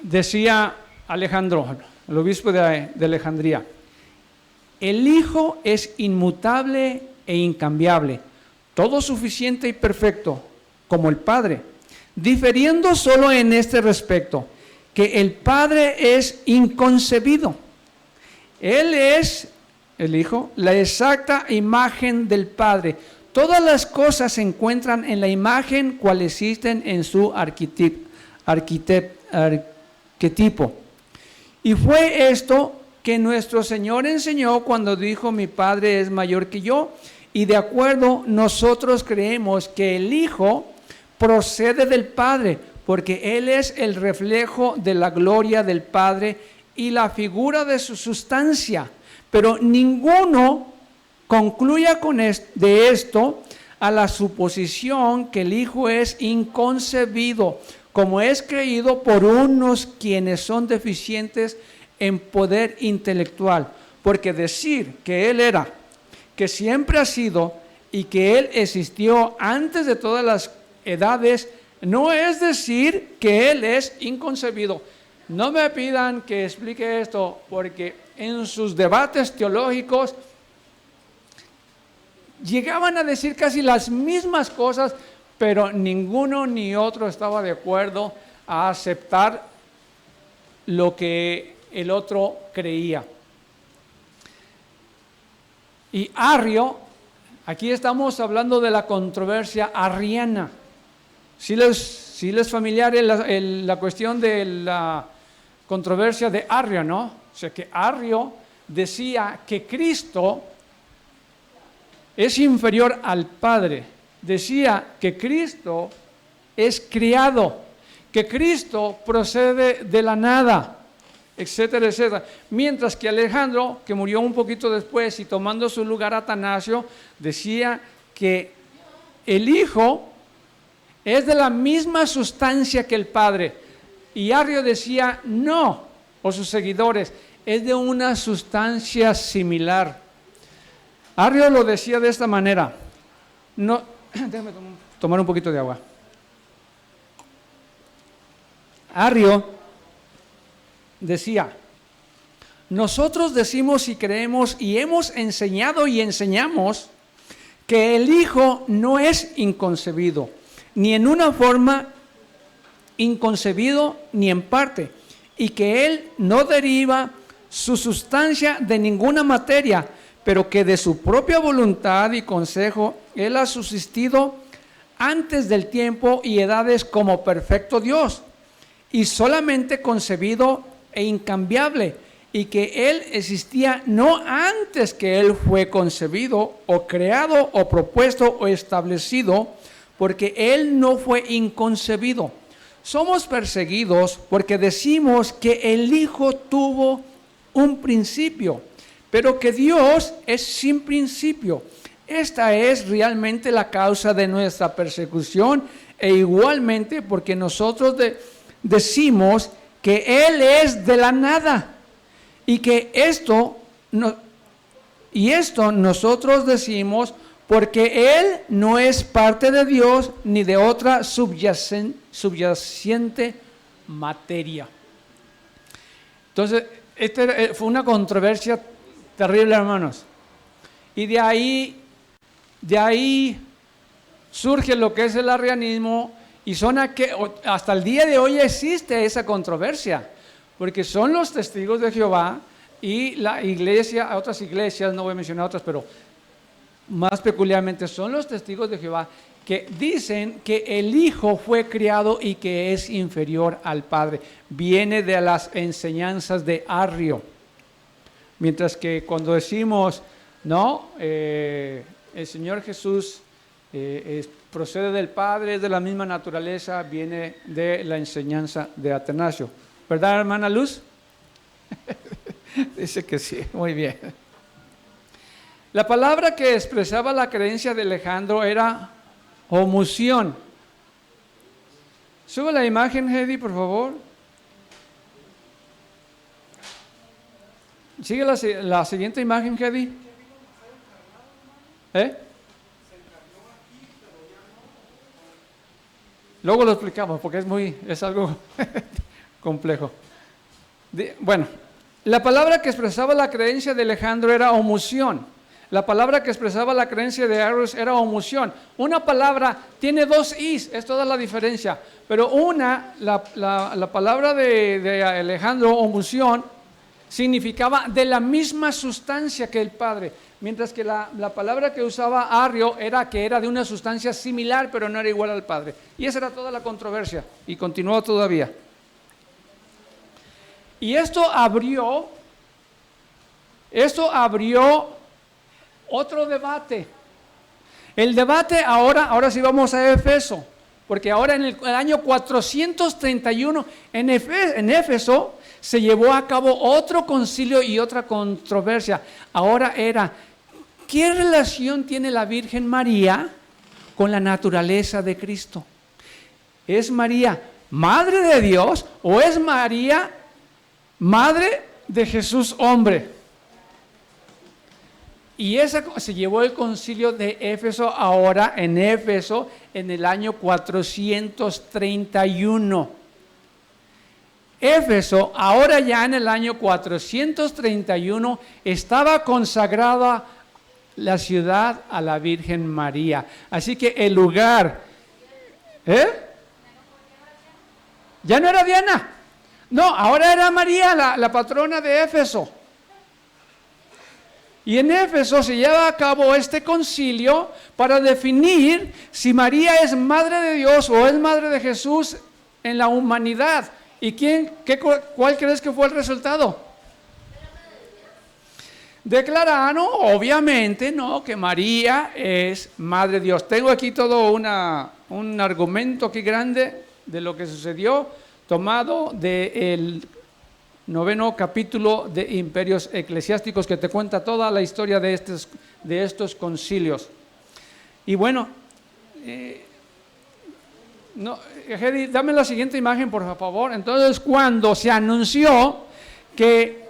decía Alejandro, el obispo de Alejandría, el Hijo es inmutable e incambiable, todo suficiente y perfecto, como el Padre, diferiendo solo en este respecto, que el Padre es inconcebido. Él es, el Hijo, la exacta imagen del Padre. Todas las cosas se encuentran en la imagen cual existen en su arquetipo. Y fue esto que nuestro Señor enseñó cuando dijo, mi Padre es mayor que yo. Y de acuerdo, nosotros creemos que el Hijo procede del Padre, porque Él es el reflejo de la gloria del Padre y la figura de su sustancia. Pero ninguno concluya de esto a la suposición que el Hijo es inconcebido, como es creído por unos quienes son deficientes en poder intelectual. Porque decir que Él era, que siempre ha sido y que Él existió antes de todas las edades, no es decir que Él es inconcebido. No me pidan que explique esto, porque en sus debates teológicos llegaban a decir casi las mismas cosas, pero ninguno ni otro estaba de acuerdo a aceptar lo que el otro creía. Y Arrio, aquí estamos hablando de la controversia arriana. Si les familiar la cuestión de la controversia de Arrio, ¿no? O sea que Arrio decía que Cristo es inferior al Padre. Decía que Cristo es criado, que Cristo procede de la nada, etcétera, etcétera. Mientras que Alejandro, que murió un poquito después y tomando su lugar Atanasio, decía que el Hijo es de la misma sustancia que el Padre. Y Arrio decía, no, o sus seguidores, es de una sustancia similar. Arrio lo decía de esta manera. No, déjame tomar un poquito de agua. Arrio decía, nosotros decimos y creemos y hemos enseñado y enseñamos que el Hijo no es inconcebido, ni en una forma inconcebido, ni en parte, y que Él no deriva su sustancia de ninguna materia, pero que de su propia voluntad y consejo Él ha subsistido antes del tiempo y edades como perfecto Dios, y solamente concebido e incambiable, y que Él existía no antes que Él fue concebido o creado o propuesto o establecido, porque Él no fue inconcebido. Somos perseguidos porque decimos que el Hijo tuvo un principio, pero que Dios es sin principio. Esta es realmente la causa de nuestra persecución, e igualmente porque nosotros decimos que Él es de la nada, y que esto nosotros decimos porque Él no es parte de Dios ni de otra subyacente materia. Entonces, fue una controversia terrible, hermanos. Y de ahí surge lo que es el arrianismo, y hasta el día de hoy existe esa controversia, porque son los testigos de Jehová y la iglesia, otras iglesias, no voy a mencionar otras, pero más peculiarmente son los testigos de Jehová que dicen que el Hijo fue criado y que es inferior al Padre. Viene de las enseñanzas de Arrio. Mientras que cuando decimos, no, el Señor Jesús procede del Padre, es de la misma naturaleza, viene de la enseñanza de Atanasio. ¿Verdad, hermana Luz? Dice que sí, muy bien. La palabra que expresaba la creencia de Alejandro era homoción. Sube la imagen, Hedy, por favor. Sigue la siguiente imagen, Hedy. Luego lo explicamos porque es algo complejo. Bueno, la palabra que expresaba la creencia de Alejandro era homoción. La palabra que expresaba la creencia de Arrio era homoción. Una palabra tiene dos is, es toda la diferencia. Pero la palabra de Alejandro, homoción, significaba de la misma sustancia que el Padre. Mientras que la palabra que usaba Arrio era que era de una sustancia similar, pero no era igual al Padre. Y esa era toda la controversia, y continúa todavía. Y esto abrió otro debate. El debate ahora sí vamos a Éfeso, porque ahora en el año 431 en Éfeso se llevó a cabo otro concilio y otra controversia. Ahora era, ¿qué relación tiene la Virgen María con la naturaleza de Cristo? ¿Es María madre de Dios o es María madre de Jesús hombre? Y esa se llevó el concilio de Éfeso ahora en Éfeso en el año 431. Éfeso ahora ya en el año 431 estaba consagrada la ciudad a la Virgen María. Así que el lugar, ya no era Diana. No, ahora era María la patrona de Éfeso. Y en Éfeso se lleva a cabo este concilio para definir si María es madre de Dios o es madre de Jesús en la humanidad. ¿Y cuál crees que fue el resultado? declararon, obviamente, ¿no?, que María es Madre de Dios. Tengo aquí todo un argumento aquí grande de lo que sucedió, tomado del 9º capítulo de Imperios Eclesiásticos, que te cuenta toda la historia de estos concilios. Y bueno, Hedy, dame la siguiente imagen, por favor. Entonces, cuando se anunció que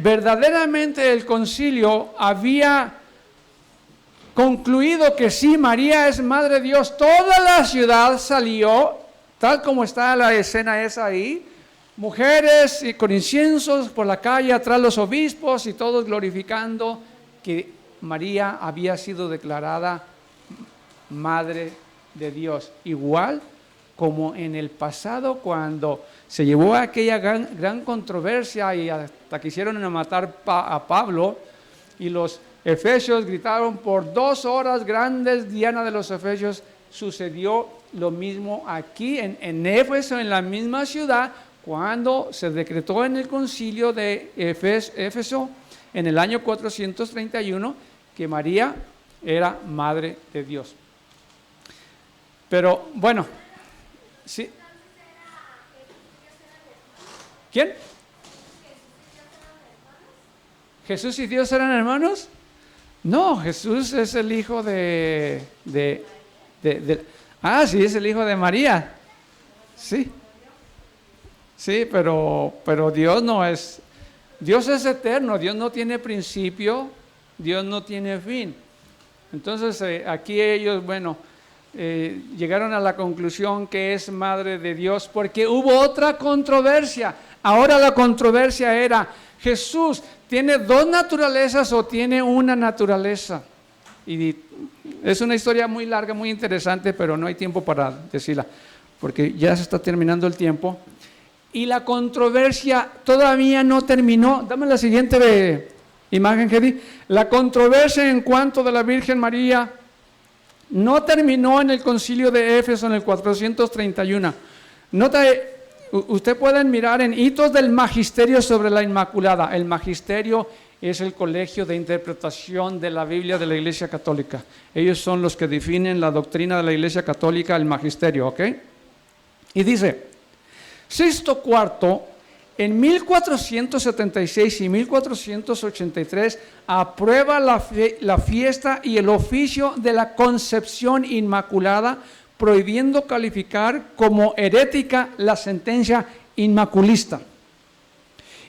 verdaderamente el concilio había concluido que sí, María es Madre de Dios, toda la ciudad salió, tal como está la escena esa ahí, mujeres con inciensos por la calle atrás los obispos y todos glorificando que María había sido declarada Madre de Dios, igual como en el pasado cuando se llevó a aquella gran controversia y hasta quisieron matar a Pablo, y los efesios gritaron por 2 horas, grandes Diana de los efesios. Sucedió lo mismo aquí en Éfeso, en la misma ciudad, cuando se decretó en el concilio de Éfeso en el año 431 que María era Madre de Dios. Pero bueno, sí. ¿Quién? ¿Jesús y Dios eran hermanos? No, Jesús es el hijo sí, es el hijo de María. Sí. Sí, pero Dios no es. Dios es eterno, Dios no tiene principio, Dios no tiene fin. Entonces, aquí ellos, llegaron a la conclusión que es Madre de Dios porque hubo otra controversia. Ahora la controversia era, ¿Jesús tiene 2 naturalezas o tiene una naturaleza? Y es una historia muy larga, muy interesante, pero no hay tiempo para decirla, porque ya se está terminando el tiempo. Y la controversia todavía no terminó. Dame la siguiente imagen, Hedy. La controversia en cuanto de la Virgen María no terminó en el concilio de Éfeso en el 431. Usted pueden mirar en Hitos del Magisterio sobre la Inmaculada. El Magisterio es el colegio de interpretación de la Biblia de la Iglesia Católica. Ellos son los que definen la doctrina de la Iglesia Católica, el Magisterio, ¿ok? Y dice, Sixto IV, en 1476 y 1483, aprueba la fiesta y el oficio de la Concepción Inmaculada, prohibiendo calificar como herética la sentencia inmaculista.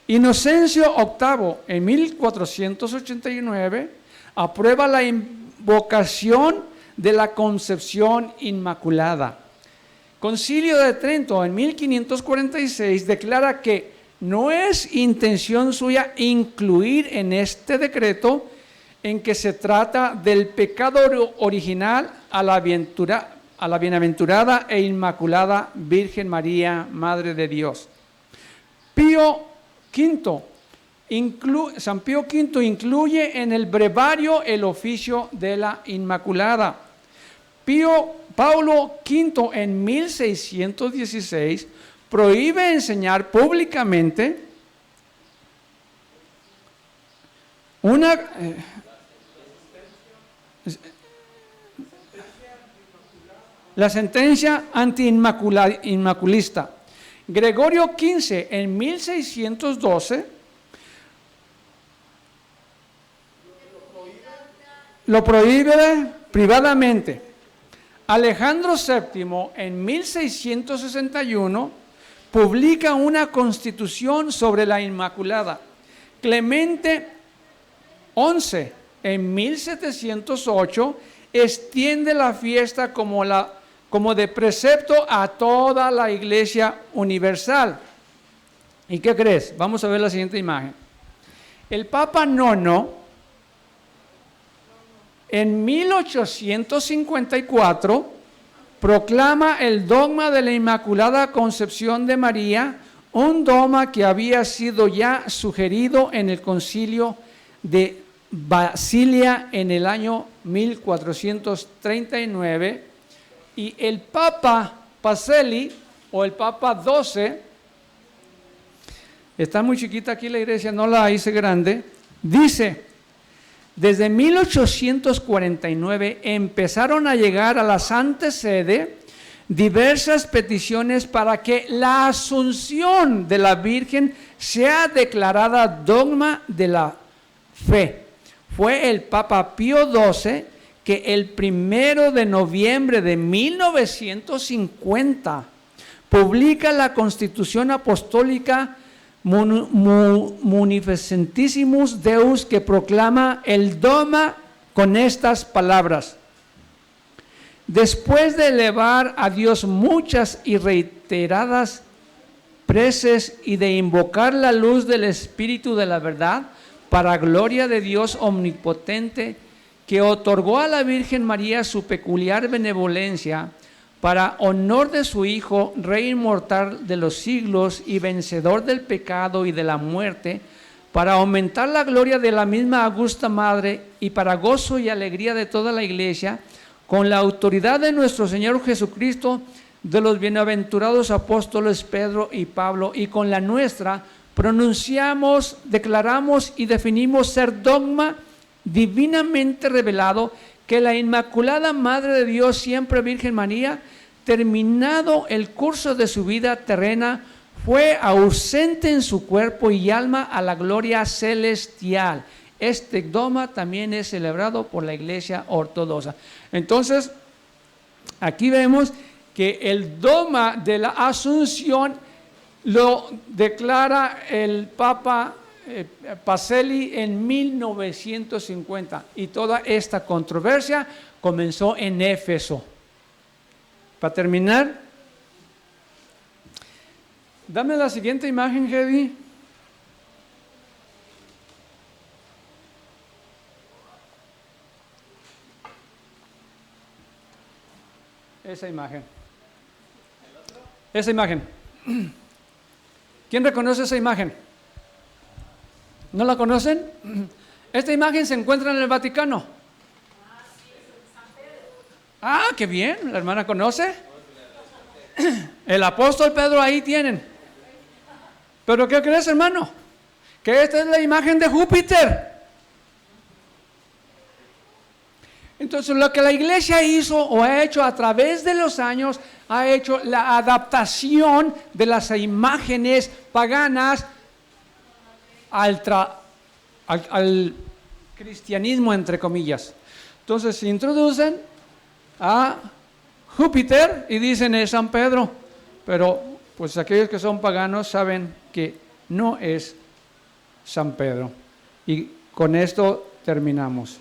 Inocencio VIII, en 1489, aprueba la invocación de la Concepción Inmaculada. Concilio de Trento, en 1546, declara que no es intención suya incluir en este decreto en que se trata del pecado original a la bienaventurada e inmaculada Virgen María, Madre de Dios. San Pío V incluye en el brevario el oficio de la Inmaculada. Paulo V, en 1616, prohíbe enseñar públicamente la sentencia anti-inmaculista. Gregorio XV, en 1612, lo prohíbe privadamente. Alejandro VII, en 1661, publica una constitución sobre la Inmaculada. Clemente XI, en 1708, extiende la fiesta como de precepto a toda la Iglesia universal. ¿Y qué crees? Vamos a ver la siguiente imagen. El Papa IX, en 1854, proclama el dogma de la Inmaculada Concepción de María, un dogma que había sido ya sugerido en el concilio de Basilia en el año 1439, y el Papa Pacelli, o el Papa XII, Está muy chiquita aquí la iglesia, no la hice grande. Dice, desde 1849 empezaron a llegar a la Santa Sede diversas peticiones para que la asunción de la Virgen sea declarada dogma de la fe. Fue el Papa Pío XII que el 1 de noviembre de 1950 publica la Constitución Apostólica Munificentissimus Deus, que proclama el dogma con estas palabras: después de elevar a Dios muchas y reiteradas preces y de invocar la luz del Espíritu de la verdad, para gloria de Dios omnipotente, que otorgó a la Virgen María su peculiar benevolencia, para honor de su Hijo, Rey inmortal de los siglos y vencedor del pecado y de la muerte, para aumentar la gloria de la misma augusta Madre y para gozo y alegría de toda la Iglesia, con la autoridad de nuestro Señor Jesucristo, de los bienaventurados apóstoles Pedro y Pablo, y con la nuestra, pronunciamos, declaramos y definimos ser dogma divinamente revelado, que la Inmaculada Madre de Dios, siempre Virgen María, terminado el curso de su vida terrena, fue ausente en su cuerpo y alma a la gloria celestial. Este dogma también es celebrado por la Iglesia Ortodoxa. Entonces, aquí vemos que el dogma de la Asunción lo declara el Papa Pacelli en 1950, y toda esta controversia comenzó en Éfeso. Para terminar, dame la siguiente imagen, Heidi. Esa imagen. Esa imagen. ¿Quién reconoce esa imagen? ¿No la conocen? Esta imagen se encuentra en el Vaticano. Ah, qué bien, la hermana conoce. El apóstol Pedro ahí tienen. ¿Pero qué crees, hermano? Que esta es la imagen de Júpiter. Entonces, lo que la iglesia hizo o ha hecho a través de los años, ha hecho la adaptación de las imágenes paganas al cristianismo, entre comillas. Entonces se introducen a Júpiter y dicen es San Pedro, pero pues aquellos que son paganos saben que no es San Pedro. Y con esto terminamos.